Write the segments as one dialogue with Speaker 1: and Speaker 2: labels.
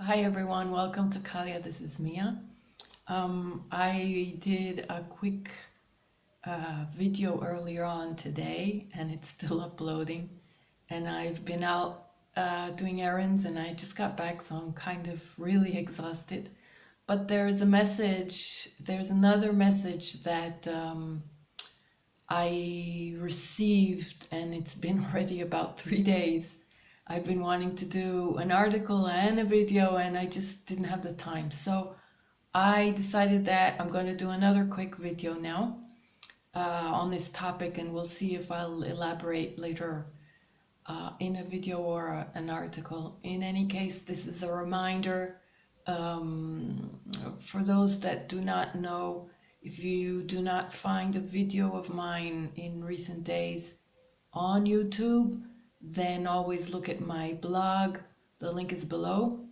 Speaker 1: Hi everyone, welcome to Kahliya. This is Mia. I did a quick video earlier on today and it's still uploading. And I've been out doing errands and I just got back, so I'm kind of really exhausted. But there's another message that I received, and it's been already about 3 days. I've been wanting to do an article and a video and I just didn't have the time. So I decided that I'm going to do another quick video now on this topic, and we'll see if I'll elaborate later in a video or an article. In any case, this is a reminder for those that do not know. If you do not find a video of mine in recent days on YouTube, then always look at my blog. The link is below.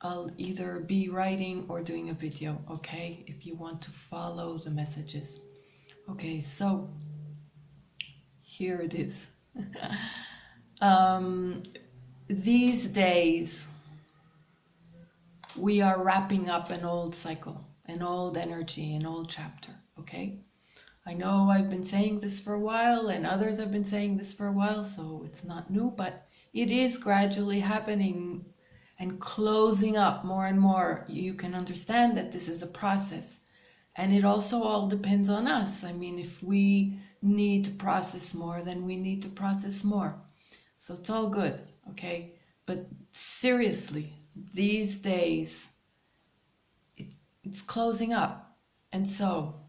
Speaker 1: I'll either be writing or doing a video, okay? If you want to follow the messages. Okay, so here it is. These days, we are wrapping up an old cycle, an old energy, an old chapter, okay? I know I've been saying this for a while and others have been saying this for a while, so it's not new, but it is gradually happening and closing up more and more. You can understand that this is a process, and it also all depends on us. I mean, if we need to process more, then we need to process more. So it's all good, okay? But seriously, these days, it's closing up. And so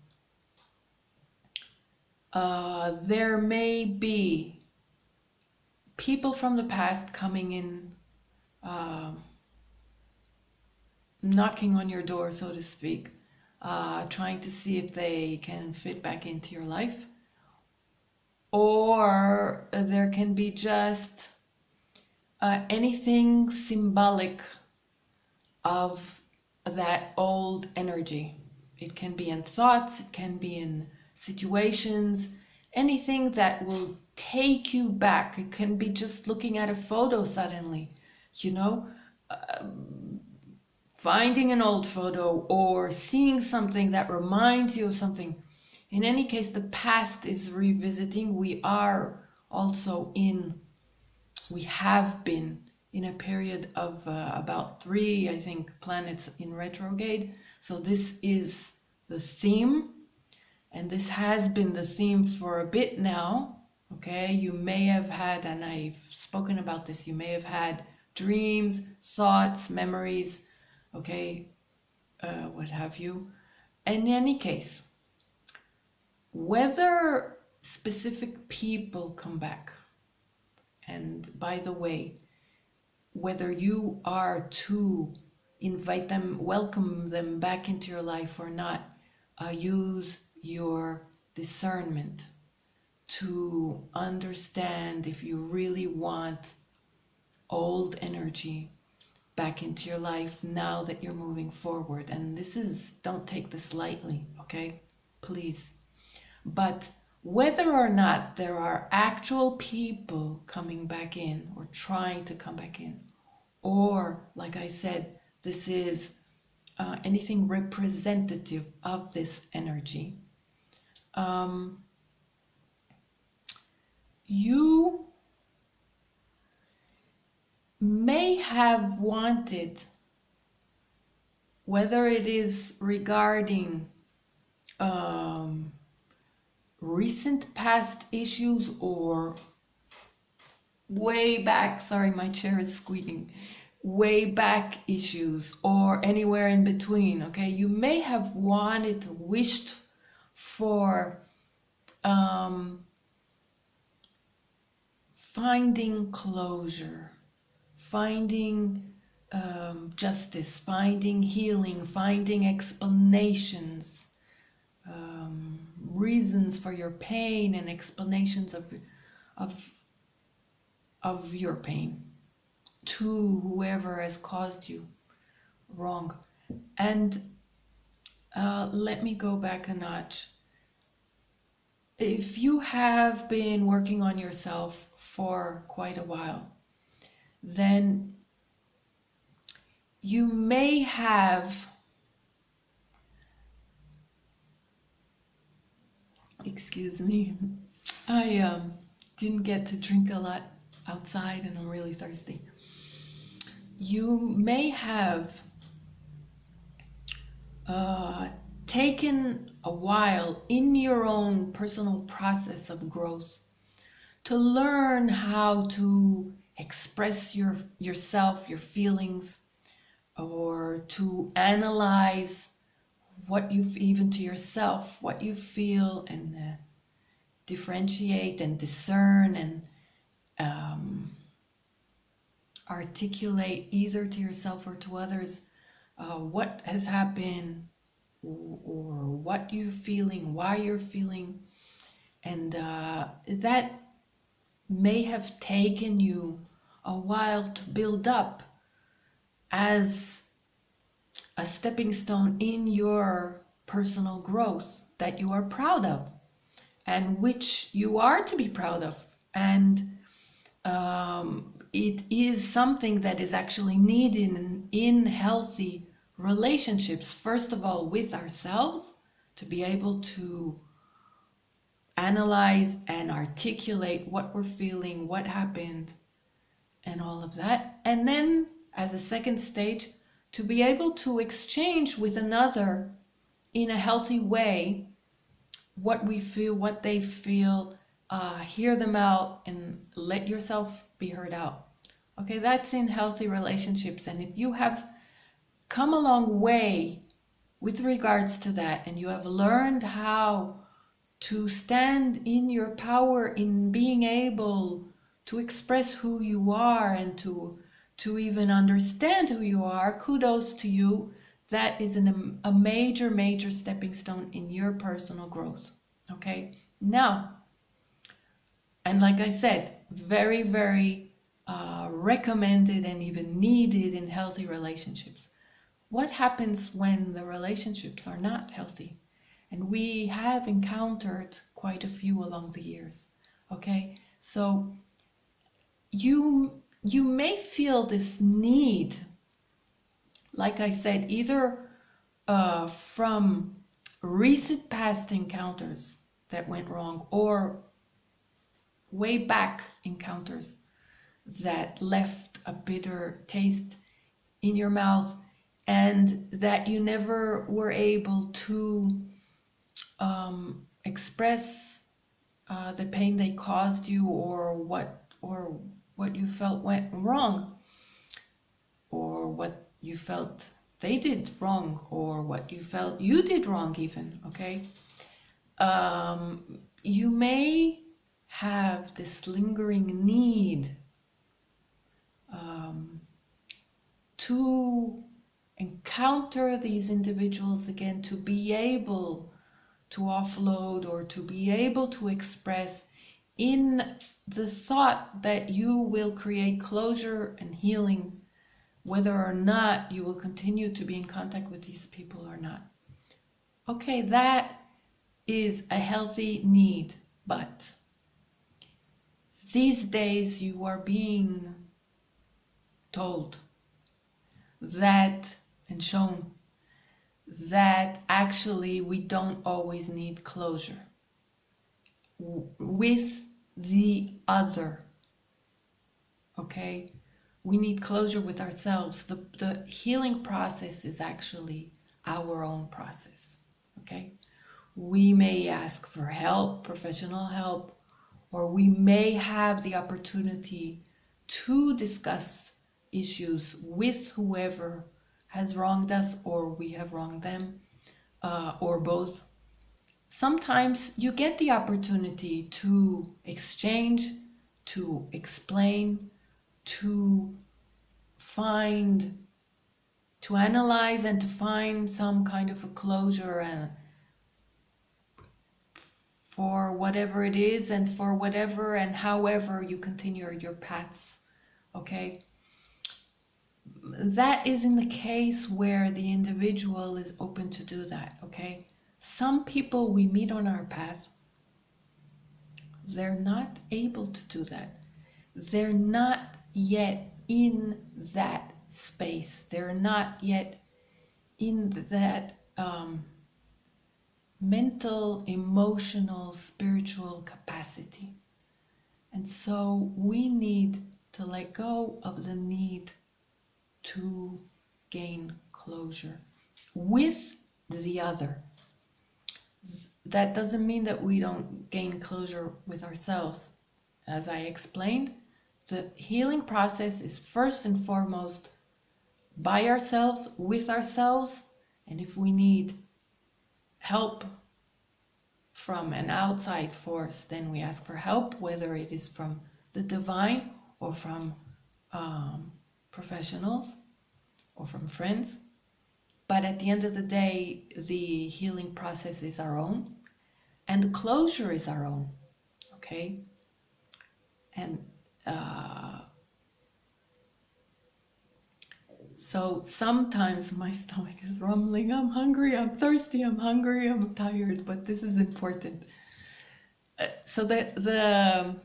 Speaker 1: there may be people from the past coming in, knocking on your door, so to speak, trying to see if they can fit back into your life. Or there can be just anything symbolic of that old energy. It can be in thoughts, it can be in situations, anything that will take you back. It can be just looking at a photo suddenly, you know, finding an old photo or seeing something that reminds you of something. In any case, the past is revisiting. We have been in a period of about 3, I think, planets in retrograde. So this is the theme, and this has been the theme for a bit now, okay? You may have had, and I've spoken about this, you may have had dreams, thoughts, memories, okay, what have you. In any case, whether specific people come back, and by the way, whether you are to invite them, welcome them back into your life or not, use your discernment to understand if you really want old energy back into your life now that you're moving forward. And don't take this lightly, okay? Please. But whether or not there are actual people coming back in or trying to come back in, or like I said, this is anything representative of this energy, you may have wanted, whether it is regarding recent past issues or way back, sorry, my chair is squeaking, way back issues or anywhere in between, okay? You may have wished for finding closure, finding justice, finding healing, finding explanations, reasons for your pain and explanations of your pain to whoever has caused you wrong. And let me go back a notch. If you have been working on yourself for quite a while, then you may have, excuse me, I didn't get to drink a lot outside and I'm really thirsty. You may have taken a while in your own personal process of growth to learn how to express yourself, your feelings, or to analyze what you even to yourself, what you feel, and differentiate and discern and articulate either to yourself or to others what has happened or what you're feeling, why you're feeling. And that may have taken you a while to build up as a stepping stone in your personal growth that you are proud of and which you are to be proud of. And it is something that is actually needed in healthy relationships, first of all with ourselves, to be able to analyze and articulate what we're feeling, what happened, and all of that. And then as a second stage, to be able to exchange with another in a healthy way what we feel, what they feel, hear them out and let yourself be heard out. Okay, that's in healthy relationships. And if you have come a long way with regards to that and you have learned how to stand in your power in being able to express who you are and to even understand who you are, kudos to you. That is a major stepping stone in your personal growth. Okay, now, and like I said, very recommended and even needed in healthy relationships. What happens when the relationships are not healthy? And we have encountered quite a few along the years. Okay, so you may feel this need, like I said, either from recent past encounters that went wrong or way back encounters that left a bitter taste in your mouth and that you never were able to express the pain they caused you or what you felt went wrong or what you felt they did wrong or what you felt you did wrong even. Okay, you may have this lingering need to encounter these individuals again, to be able to offload or to be able to express in the thought that you will create closure and healing, whether or not you will continue to be in contact with these people or not. Okay, that is a healthy need, but these days you are being told that and shown that actually we don't always need closure with the other. Okay, we need closure with ourselves. The healing process is actually our own process. Okay, we may ask for help, professional help, or we may have the opportunity to discuss issues with whoever has wronged us or we have wronged them, or both. Sometimes you get the opportunity to exchange, to explain, to find, to analyze and to find some kind of a closure and for whatever it is and for whatever and however you continue your paths. Okay, that is in the case where the individual is open to do that. Okay, some people we meet on our path, they're not able to do that. They're not yet in that space. They're not yet in that mental, emotional, spiritual capacity. And so we need to let go of the need to gain closure with the other. That doesn't mean that we don't gain closure with ourselves. As I explained, the healing process is first and foremost by ourselves, with ourselves, and if we need help from an outside force, then we ask for help, whether it is from the divine or from professionals or from friends. But at the end of the day, the healing process is our own, and the closure is our own, okay? And so sometimes my stomach is rumbling. I'm hungry, I'm thirsty, I'm hungry, I'm tired, but this is important. So the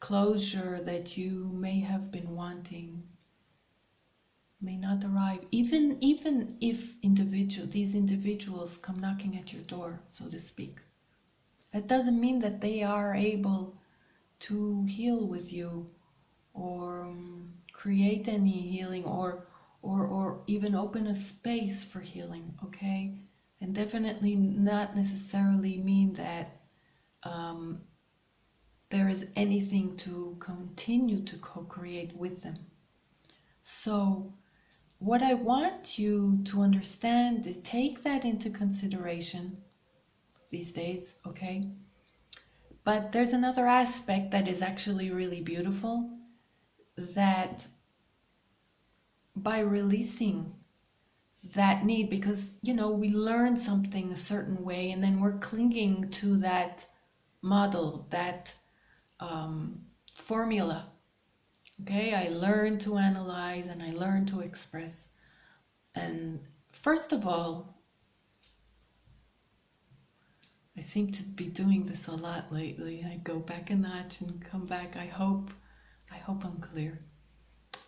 Speaker 1: closure that you may have been wanting may not arrive, even if these individuals come knocking at your door, so to speak. That doesn't mean that they are able to heal with you or create any healing or even open a space for healing, okay? And definitely not necessarily mean that there is anything to continue to co-create with them. So what I want you to understand is take that into consideration these days, okay? But there's another aspect that is actually really beautiful, that by releasing that need, because we learn something a certain way and then we're clinging to that model, that formula. Okay, I learned to analyze and I learned to express. And first of all, I seem to be doing this a lot lately. I go back a notch and come back. I hope I'm clear.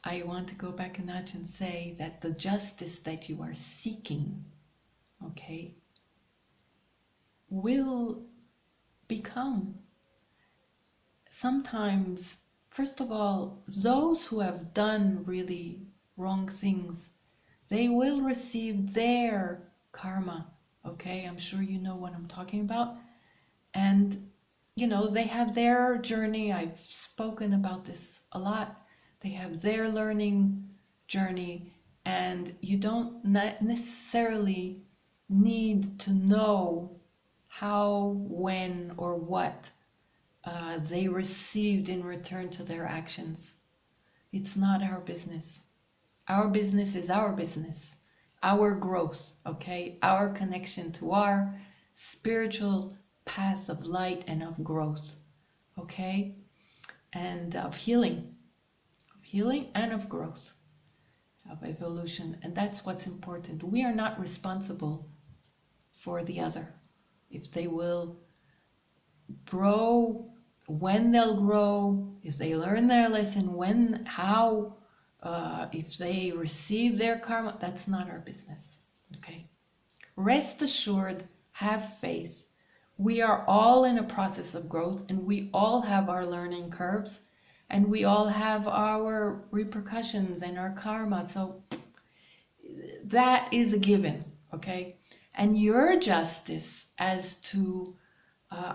Speaker 1: I want to go back a notch and say that the justice that you are seeking, okay, will become sometimes, first of all, those who have done really wrong things, they will receive their karma, okay? I'm sure you know what I'm talking about. And, they have their journey. I've spoken about this a lot. They have their learning journey, and you don't necessarily need to know how, when, or what they received in return to their actions. It's not our business. Our business is our business, our growth, okay? Our connection to our spiritual path of light and of growth, okay? And of healing and of growth, of evolution. And that's what's important. We are not responsible for the other. If they will grow, when they'll grow, if they learn their lesson, when, how, if they receive their karma, that's not our business, okay? Rest assured, have faith. We are all in a process of growth, and we all have our learning curves, and we all have our repercussions and our karma. So that is a given, okay? And your justice as to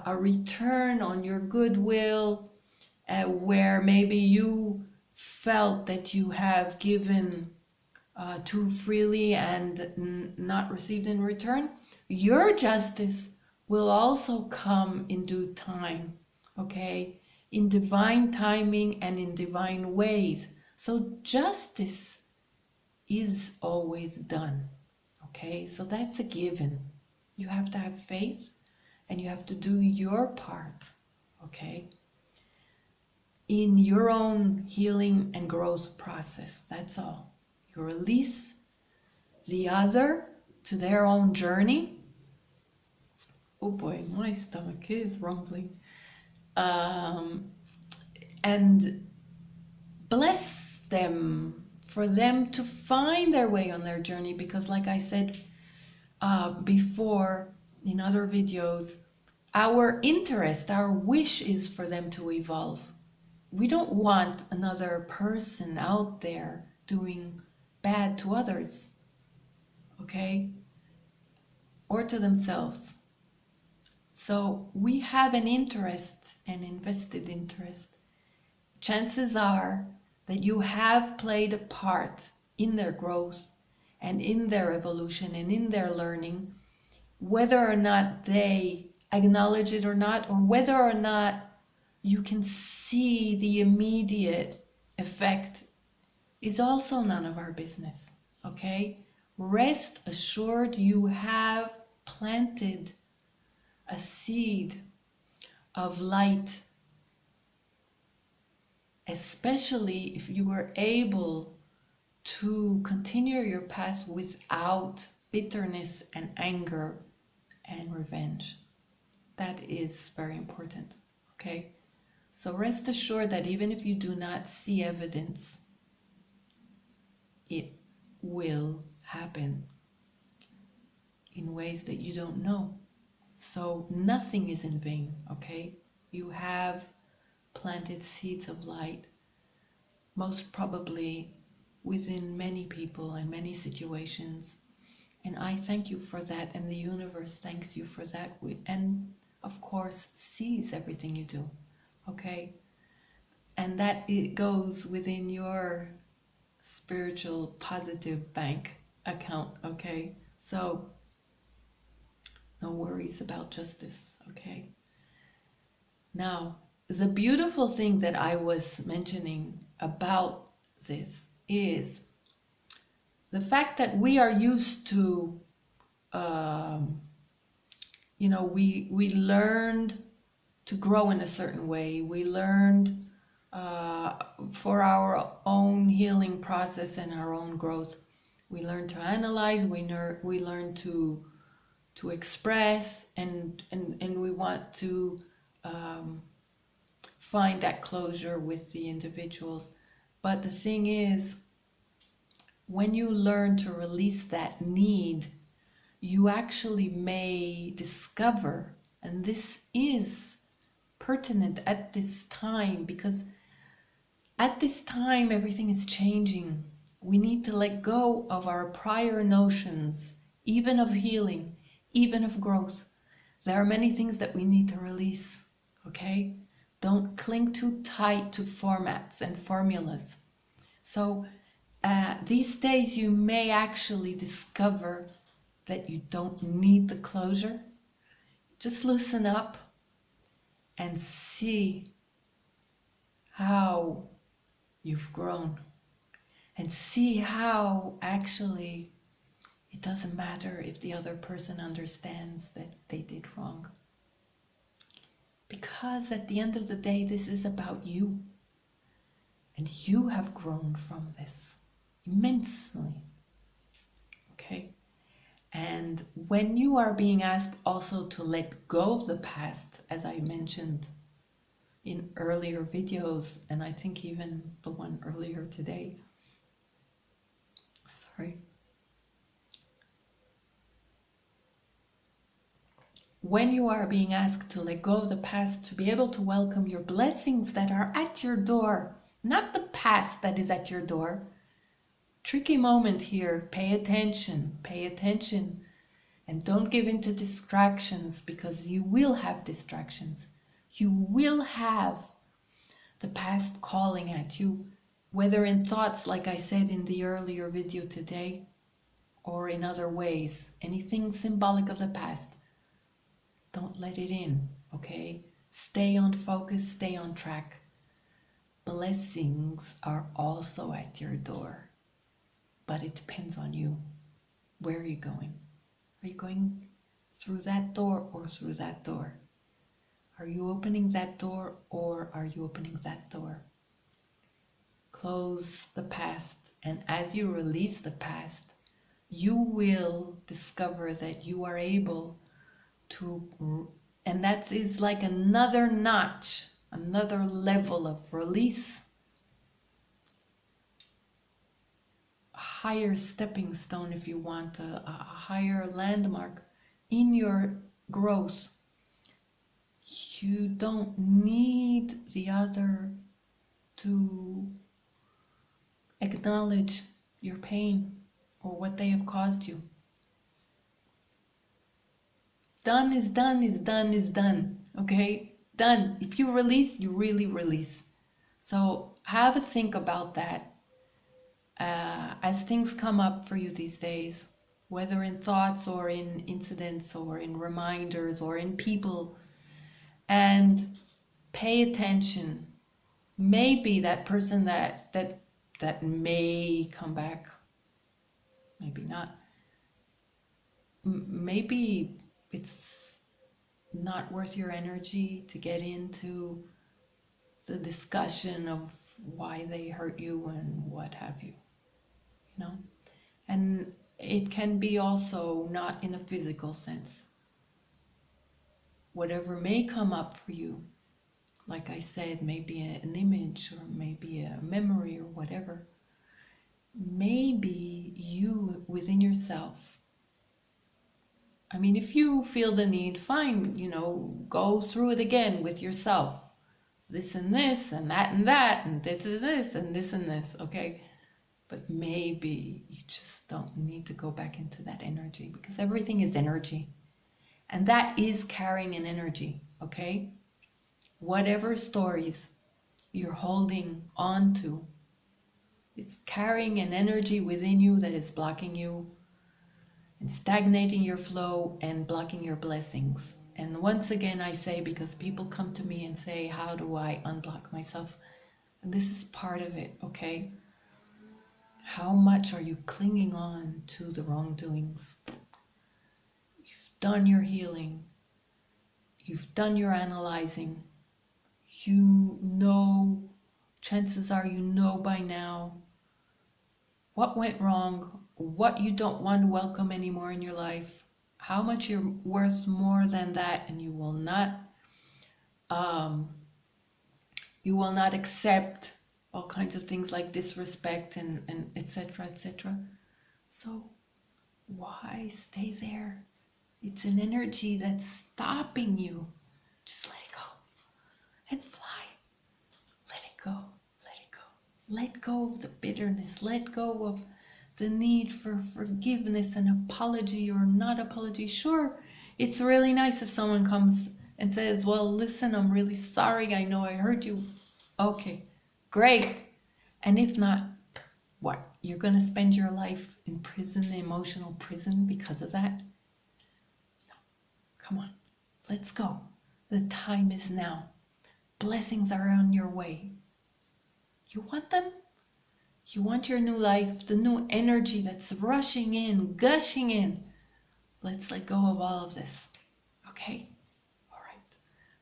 Speaker 1: a return on your goodwill, where maybe you felt that you have given too freely and not received in return, your justice will also come in due time, okay? In divine timing and in divine ways. So justice is always done, okay? So that's a given. You have to have faith and you have to do your part, okay? In your own healing and growth process, that's all. You release the other to their own journey. Oh boy, my stomach is rumbling. And bless them for them to find their way on their journey, because like I said before in other videos, our interest, our wish is for them to evolve. We don't want another person out there doing bad to others, okay? Or to themselves. So we have an interest, an invested interest. Chances are that you have played a part in their growth and in their evolution and in their learning, whether or not they acknowledge it or not, or whether or not you can see the immediate effect, is also none of our business, okay? Rest assured, you have planted a seed of light, especially if you were able to continue your path without bitterness and anger and revenge. That is very important, okay? So rest assured that even if you do not see evidence, it will happen in ways that you don't know. So nothing is in vain, okay? You have planted seeds of light, most probably within many people and many situations. And I thank you for that, and the universe thanks you for that, and of course sees everything you do, okay? And that it goes within your spiritual positive bank account, okay? So no worries about justice, okay? Now, the beautiful thing that I was mentioning about this is the fact that we are used to, we learned to grow in a certain way. We learned for our own healing process and our own growth. We learn to analyze, we learn to express, and we want to find that closure with the individuals. But the thing is, when you learn to release that need, you actually may discover, and this is pertinent at this time, because at this time everything is changing. We need to let go of our prior notions, even of healing, even of growth. There are many things that we need to release, okay? Don't cling too tight to formats and formulas. So these days you may actually discover that you don't need the closure. Just loosen up and see how you've grown, and see how actually it doesn't matter if the other person understands that they did wrong. Because at the end of the day, this is about you. And you have grown from this immensely. Okay? And when you are being asked also to let go of the past, as I mentioned in earlier videos, and I think even the one earlier today. Sorry. When you are being asked to let go of the past, to be able to welcome your blessings that are at your door, not the past that is at your door. Tricky moment here. Pay attention, and don't give in to distractions, because you will have distractions. You will have the past calling at you, whether in thoughts, like I said in the earlier video today, or in other ways. Anything symbolic of the past. Don't let it in, okay? Stay on focus, stay on track. Blessings are also at your door, but it depends on you. Where are you going? Are you going through that door or through that door? Are you opening that door or are you opening that door? Close the past, and as you release the past, you will discover that you are able to, and that is like another notch, another level of release. higher stepping stone, if you want, a higher landmark in your growth. You don't need the other to acknowledge your pain or what they have caused you. Done is done is done is done, okay? Done. If you release, you really release. So have a think about that as things come up for you these days, whether in thoughts or in incidents or in reminders or in people, and pay attention. Maybe that person that may come back, maybe not. Maybe it's not worth your energy to get into the discussion of why they hurt you and what have you, you know? And it can be also not in a physical sense. Whatever may come up for you, like I said, maybe an image or maybe a memory or whatever, maybe you within yourself, I mean, if you feel the need, fine, you know, go through it again with yourself. This and this and that and that and this and this and this, okay? But maybe you just don't need to go back into that energy, because everything is energy. And that is carrying an energy, okay? Whatever stories you're holding on to, it's carrying an energy within you that is blocking you and stagnating your flow and blocking your blessings. And once again, I say, because people come to me and say, how do I unblock myself? And this is part of it, okay? How much are you clinging on to the wrongdoings? You've done your healing. You've done your analyzing. You know, chances are you know by now what went wrong, what you don't want to welcome anymore in your life, how much you're worth more than that, and you will not accept all kinds of things like disrespect and etc., etc. So why stay there? It's an energy that's stopping you. Just let it go and fly. Let it go. Let it go. Let go of the bitterness. Let go of the need for forgiveness and apology or not apology. Sure, it's really nice if someone comes and says, well, listen, I'm really sorry. I know I hurt you. Okay, great. And if not, what? You're going to spend your life in prison, emotional prison, because of that? No. Come on, let's go. The time is now. Blessings are on your way. You want them? You want your new life, the new energy that's rushing in, gushing in. Let's let go of all of this. Okay? All right.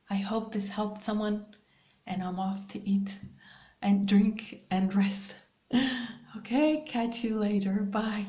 Speaker 1: I hope this helped someone, and I'm off to eat and drink and rest. Okay? Catch you later. Bye.